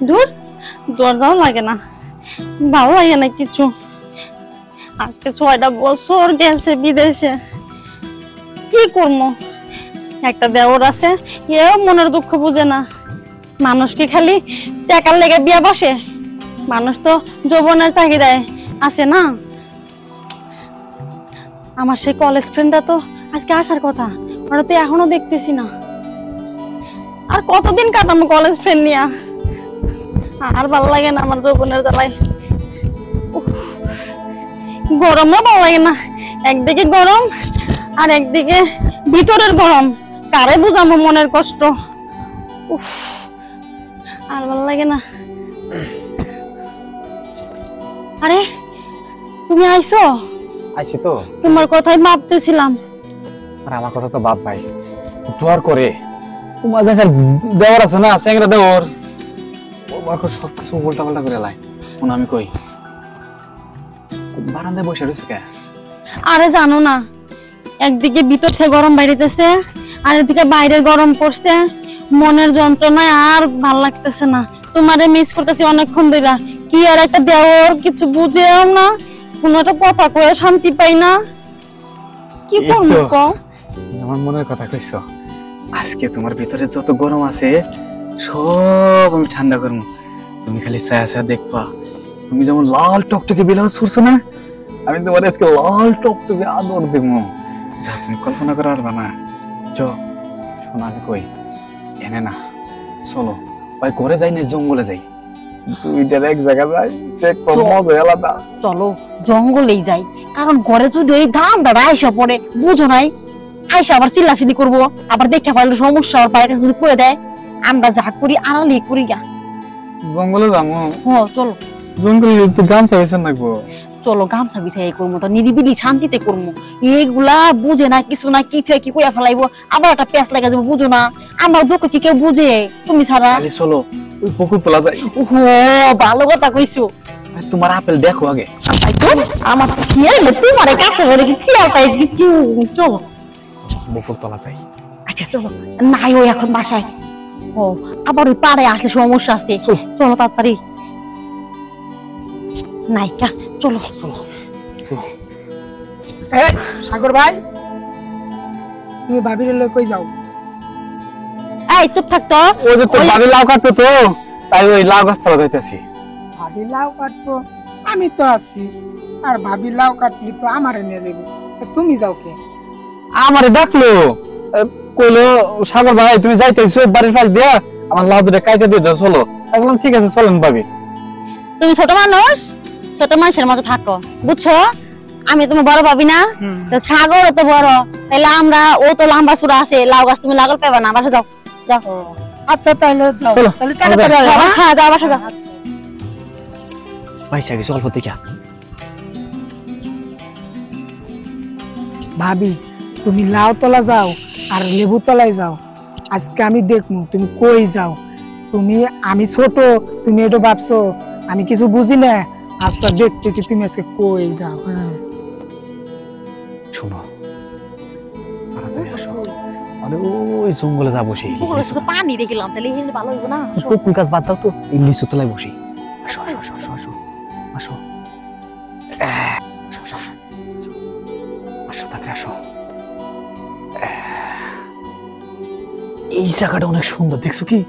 দূর দরদাও লাগে না, ভালো লাগে না কিছু। আজকে 6টা বছর গেছে বিদেশে, কি করবো? একটা দেওর আছে, এও মনের দুঃখ বুঝে না। মানুষ কি খালি টাকার লেগে বিয়া বসে? মানুষ তো যৌবনের চাহিদায় আছে না। আমার সেই কলেজ ফ্রেন্ডটা তো আজকে আসার কথা, ওরা তো এখনো দেখতেছি না। আর কতদিন কাটাবো কলেজ ফ্রেন্ড নিয়া? আর ভালো লাগে না আমার যৌবনের জ্বালায়। গরমও ভালো লাগে না, একদিকে গরম আর একদিকে ভিতরের গরম, কারে বুঝাবো মনের কষ্ট। আর ভালো লাগে না। আরে তুমি আইছো? আইছি তো। তোমার কথাই ভাবতেছিলাম। আর আমার কথা তো বাপ ভাই দোয়ার করে, তোমার দেখার দেওয়ার আছে না, স্যাংরা দেওয়ার, ওর বারকর সবকিছু উল্টা পাল্টা করে লাই। মনে আমি কই বারান্দায় বসে রয়েছে কে? আরে জানো না, একদিকে ভিতর থেকে গরম বাইরেতেছে, আর এদিকে বাইরে গরম পড়ছে, মনের যন্ত্রণায় আর ভাল লাগতেছে না। তোমারে মিস করতেছি অনেকক্ষণ ধরে। কি আর একটা দেওর কিছু বুঝেও না, কোনো একটা কথা কয়ে শান্তি পাই না, কি করবো কও? আমার মনের কথা কইছো। আজকে তোমার ভিতরে যত গরম আছে সব আমি ঠান্ডা করবো। তুমি খালি ছায়া ছায়া দেখবা। তুমি যেমন লাল টকটকে ব্লাউজ পরছো না, আমি তোমার আজকে লাল টকটকে আদর দেবো, যা তুমি কল্পনা করা পারবা না। শোনো আমি কই, এনে না চলো ভাই, ঘরে যাই না জঙ্গলে যাই, দুইটার এক জায়গা যাই, দেখো মজা আলাদা। চলো জঙ্গলেই যাই, কারণ ঘরে যদি এই ধান দাদা আইসা পড়ে, বুঝো নাই, আইসা আবার চিল্লাচিল্লি করবো, আবার দেখে পারলে সমস্যা, আর বাইরে যদি করে দেয়, আমরা যা করি আড়ালি করি গা। জঙ্গলে যাবো? চলো জঙ্গলে একটু গামছা বেছেন রাখবো। চলো গামছা বিছাই করবো, তো নিরিবিলি শান্তিতে করবো। এইগুলা বুঝে না, কিছু না, কি থেকে কি কইয়া ফেলাইবো, আবার একটা প্যাঁচ লাগা যাবো, বুঝো না? আমার দুঃখ কি কেউ বুঝে তুমি ছাড়া? চলো ওই পুকুর তোলা যাই। ভালো কথা কইছো। তোমার আপেল দেখো আগে। আমার খেয়াল তোমার কাছে খেয়াল পাই। চলো বকুল তোলা যাই। আচ্ছা চলো। নাই ওই এখন বাসায়, আবার ওই পাড়ে আসলে সমস্যা আছে। চলো তাড়াতাড়ি। নাইকা চলো চলো। সাগর ভাই, তুমি ভাবির লই কই যাও? এই চুপ থাক তো। ওই যে তোর ভাবি লাউ কাটতো তো, তাই ওই লাউ গাছ তোলা যাইতেছি। ভাবি লাউ কাটতো, আমি তো আছি। আর ভাবি লাউ কাটলি তো আমারে নিয়ে দেবে, তুমি যাও কে? আমারে ডাকলো, কইলো সাগর ভাই তুমি যাইতেছো বাড়ির পাশ দিয়া, আমার লাউ দুটো কাইটা দিয়ে দাও চলো। আমি বললাম ঠিক আছে চলেন ভাবি। তুমি ছোট মানুষ, ছোট মানুষের মতো থাকো, বুঝছো? আমি তোমার বড় ভাবি না, তো সাগর তো বড়, তাহলে আমরা, ও তো লম্বা চূড়া আছে, লাউ গাছ তুমি লাগল পাবা না। বাসা যাও যাও। আচ্ছা তাহলে যাও, তাহলে তাড়াতাড়ি হ্যাঁ যাও, বাসা যাও। ভাই সাগি অল্প দেখা। ভাবি তুমি লাউ তলা যাও আর লেবু তলায় যাও, আজকে আমি দেখবো তুমি কই যাও। তুমি, আমি ছোট, তুমি এটা ভাবছো আমি কিছু বুঝি না। আচ্ছা দেখতেছি তুমি আজকে কই যাও। হ্যাঁ শোনো, তাড়াতাড়ি আসো, আরে ওই জঙ্গলে যা বসি। পানি দেখলাম, তাহলে ভালো হইব না? কোন কাজ বাদ দাও তো, এই লিচু তলায় বসি। আসো আসো আসো আসো আসো আসো আসো আসো আসো তাড়াতাড়ি আসো। এই জায়গাটা অনেক সুন্দর, দেখছো কি?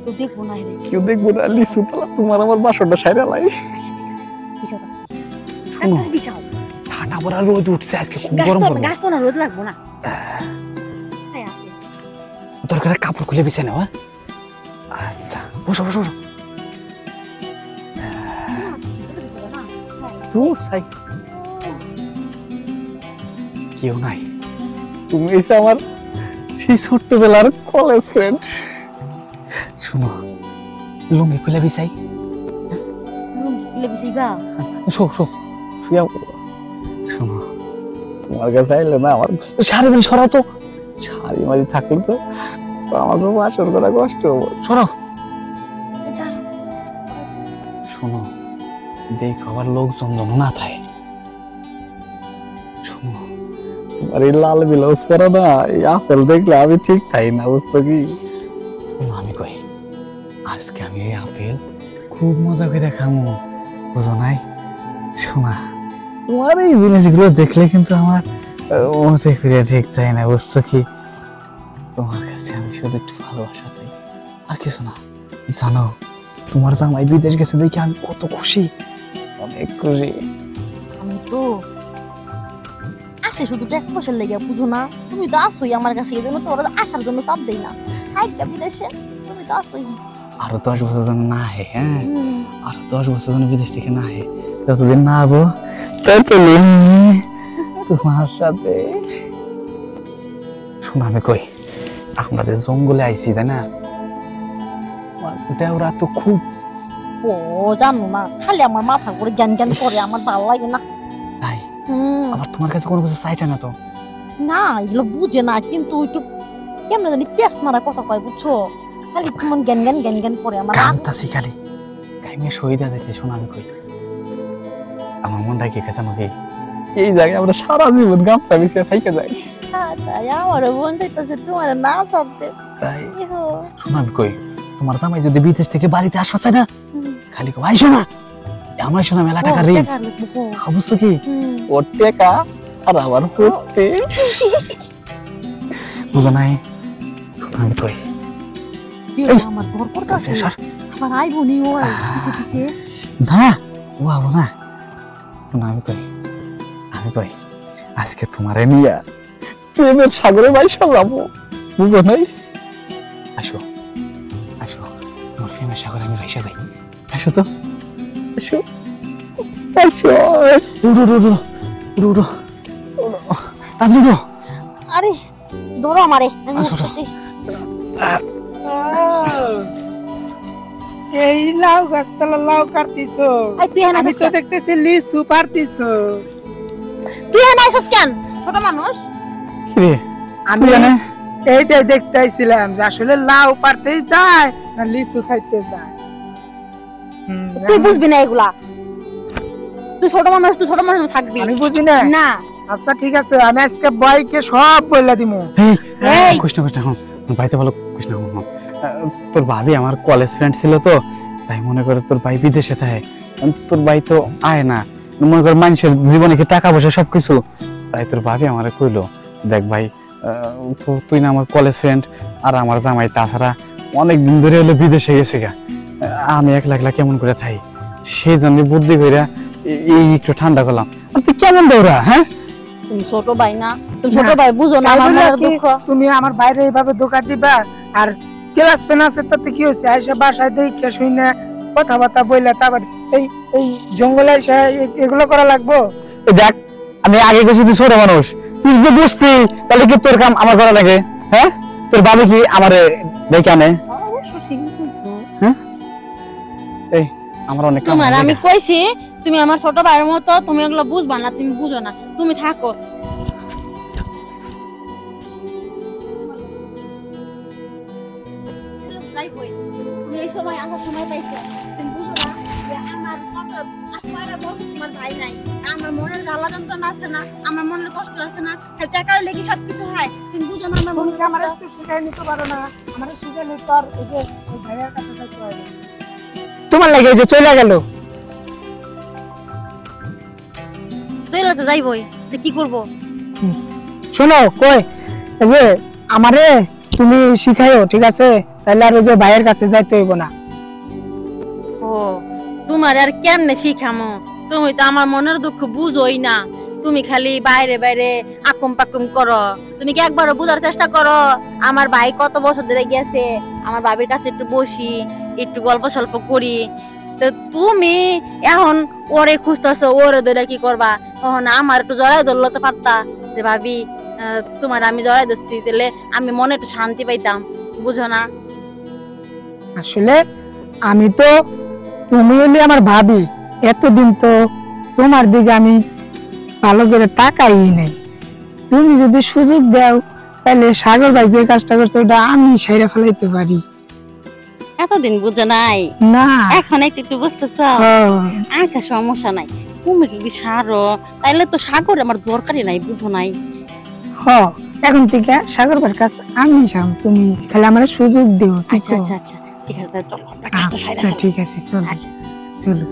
তো দেখবো না, কেউ দেখবো না, লিচু তলা তোমার আমার বাসরটা সাইরা লাই। ঠান্ডা পড়া রোদ উঠছে আজকে, খুব গরম পড়বে। গাছ তো না, রোদ লাগবো না। দরকার কাপড় খুলে বিছাই নাও। আচ্ছা বসো বসো বসো। কেউ নাই, তুমি এসে আমার সেই ছোট্টবেলার কলেজ ফ্রেন্ড। শোনো, লুঙ্গি খুলে বিছাই। শো শো শুয়া। শোনো, তোমার কাছে আইলে না আমার শাড়ি মারি সরাও তো, শাড়ি মারি থাকলে তো আমার বাসর করা কষ্ট হবো। সরাও। শোনো, দেখো আবার লোকজন যেন না থাকে। শোনো, তোমার এই লাল ব্লাউজ পরা না, এই আপেল দেখলে আমি ঠিক থাই না, বুঝছো কি? শোনো আমি কই, আজকে আমি এই আপেল খুব মজা করে খামো, বুঝো নাই? শোনা, তোমার এই জিনিসগুলো দেখলে কিন্তু আমার ওঠে করে ঠিক তাই না, বুঝছো কি? তোমার কাছে আমি শুধু একটু ভালোবাসা চাই, আর কিছু না। জানো, তোমার জামাই বিদেশ গেছে দেখে আমি কত খুশি, অনেক খুশি। আমি তো আসে শুধু টাকা পয়সার লেগে, বুঝো না? তুমি তো আসোই আমার কাছে, এই জন্য তো ওরা আসার জন্য চাপ দেই না। থাইকা বিদেশে তুমি তো আসোই। আরো 10 বছর যেন না হে, হ্যাঁ, আরো 10 বছর যেন বিদেশ থেকে না হে, যতদিন না হবো ততদিন তোমার সাথে। শোনো, আমি কই, আমরা যে জঙ্গলে আইছি তাই না, দেওরা তো খুব, ও জানো না, খালি আমার মাথা করে জ্ঞান জ্ঞান করে, আমার ভালো লাগে না। তাই আবার তোমার কাছে কোনো কিছু চাইটা না তো? না, এগুলো বুঝে না, কিন্তু একটু কেমন জানি পেস মারা কথা কয়, বুঝছো? খালি কেমন জ্ঞান জ্ঞান জ্ঞান জ্ঞান করে আমার। কান্তাছি খালি, কাইমে শহীদা দিতে। শোনো, আমি কই, আমার মনটা কি খেতে নাকি এই জায়গায় আমরা সারা জীবন গামছা বিছিয়ে থাইকে যাই। আমার বোন চাইতেছে তোমার না চাপতে। তাই শোনো, আমি কই, তোমার জামাই যদি বিদেশ থেকে বাড়িতে আসা চায় না, খালি কই আইসো না, আমার শোনা মেলা টাকা ঋণ, বুঝছো কি? ওর টাকা আর আমার করতে বুঝো নাই? শোনো, আমি কই, আমার ঘর করতেছে, আমার আই বোনি ও পিছে পিছে না, ও আবো না। শোনো, আমি কই, আজকে তোমারে নিয়া প্রেমের সাগরে বাইসা যাবো, বুঝো নাই? আসো, আসো, তোমার প্রেমের সাগরে আমি বাইসা যাই। আসো তো, আসো, আসো, উড়ো উড়ো উড়ো উড়ো উড়ো, তাড়াতাড়ি উড়ো। আরে ধরো আমারে, আমি আসো, উঠতেছি। এই লাউ গাছতলা লাউ কাটতিছো, এই তুই এখানে আমি আছিস তো কেন? দেখতেছি লিচু পারতিছো। তুই এখানে আছিস কেন? ছোট মানুষ। কি রে, আমি এইটাই দেখতে আইছিলাম যে আসলে লাউ পারতেই যায় না লিচু খাইতে যায়। তুই বুঝবি না এগুলা, তুই ছোট মানুষ, তুই ছোট মানুষ থাকবি। আমি বুঝি না। না আচ্ছা ঠিক আছে, আমি আজকে বয়কে সব বইলা দিমু। এই এই। কৃষ্ণ কৃষ্ণ, হ্যাঁ ভাইতে বলো কৃষ্ণ, হ্যাঁ তোর ভাবি আমার কলেজ ফ্রেন্ড ছিল তো, তাই মনে করে তোর ভাই বিদেশে থাকে, তোর ভাই তো আয় না, মনে করে মানুষের জীবনে কি টাকা পয়সা সবকিছু, তাই তোর ভাবি আমারে কইলো, দেখ ভাই, তুই না আমার কলেজ ফ্রেন্ড, আর আমার জামাই তাছাড়া অনেক দিন ধরে হলো বিদেশে গেছে গা, আমি একলা একলা কেমন করে থাই, সেই জন্য বুদ্ধি কইরা এই একটু ঠান্ডা করলাম। আর তুই কেমন দৌড়া, হ্যাঁ? তুমি ছোট ভাই না, তুমি ছোট না, ভাই বুঝো না তাই আমার বলে মনের কি দুঃখ। তুমি আমার বাইরে এইভাবে ধোকা দিবা? আর ক্লাস পেন আছে তাতে কি হয়েছে? আইসা বাসায় দেখে শুই না কথাবার্তা বইলা, তারপর এই এই জঙ্গলে আইসা এগুলো করা লাগবো? এই দেখ, আমি আগে গেছি, তুই ছোট মানুষ, তুই যদি বুঝতি তাহলে কি তোর কাম আমার করা লাগে? হ্যাঁ, তোর বাবা কি আমার দেখে আনে? অবশ্য ঠিকই কইছো। হ্যাঁ, এই আমার অনেক কাম তোমার আছে। আমি কইছি তুমি আমার ছোট ভাইয়ের মতো, তুমি এগুলো বুঝবা না, তুমি বুঝো না, তুমি থাকো। তুমি এই সময় আসার সময় পাইছো, তুমি বুঝো না যে আমার কত আসমারে বলছো তোমার ভাই নাই, আমার মনের জ্বালা যন্ত্রণা আছে না, আমার মনের কষ্ট আছে না, টাকার লেগে সবকিছু হয়, তুমি বুঝো না আমার তুমি মনের কি আমার একটু শিখাই নিতে পারো না? আমার শিখাইলে তোর এই যে ওই ভাইয়ের কাছে যাইতে হবে। তোমার লাগে যে চলে গেল। তুই তো যাইবই, তো কি করবো? শোনো কই, এই যে আমারে তুমি শিখাইও, ঠিক আছে? তাহলে আর ওই যে ভাইয়ের কাছে যাইতে হইব না। ও তোমার আর কেমনে শিখামো, তুমি তো আমার মনের দুঃখ বুঝোই না, তুমি খালি বাইরে বাইরে আকুম পাকুম করো, তুমি কি একবারও বুঝার চেষ্টা করো আমার ভাই কত বছর ধরে গেছে, আমার ভাবির কাছে একটু বসি, একটু গল্প সল্প করি, তো তুমি এখন ওরে খুঁজতেছো, ওরে ধরে কি করবা? তখন আমার একটু জড়াই ধরলো তো পারতা, যে ভাবি তোমার আমি জড়াই ধরছি, তাহলে আমি মনে একটু শান্তি পাইতাম, বুঝো না? আসলে আমি তো, তুমি হলে আমার ভাবি, এতদিন তো তোমার দিকে আমি ভালো করে তাকাই নাই। তুমি যদি সুযোগ দাও তাহলে সাগর ভাই যে কাজটা করছে ওটা আমি সাইরা ফেলাইতে পারি। এতদিন বুঝো নাই, না এখন একটু একটু বুঝতেছ। হ্যাঁ, আচ্ছা সমস্যা নাই, তুমি যদি সারো তাইলে তো সাগর আমার দরকারই নাই, বুঝো নাই? এখন থেকে সাগর ভাইয়ের কাছে আমি যাও, তুমি খালি আমার সুযোগ দিও। আচ্ছা আচ্ছা আচ্ছা ঠিক আছে তাহলে চলো আমরা কাজটা সাইরা আচ্ছা ফেলি। ঠিক আছে চলো আচ্ছা। চলো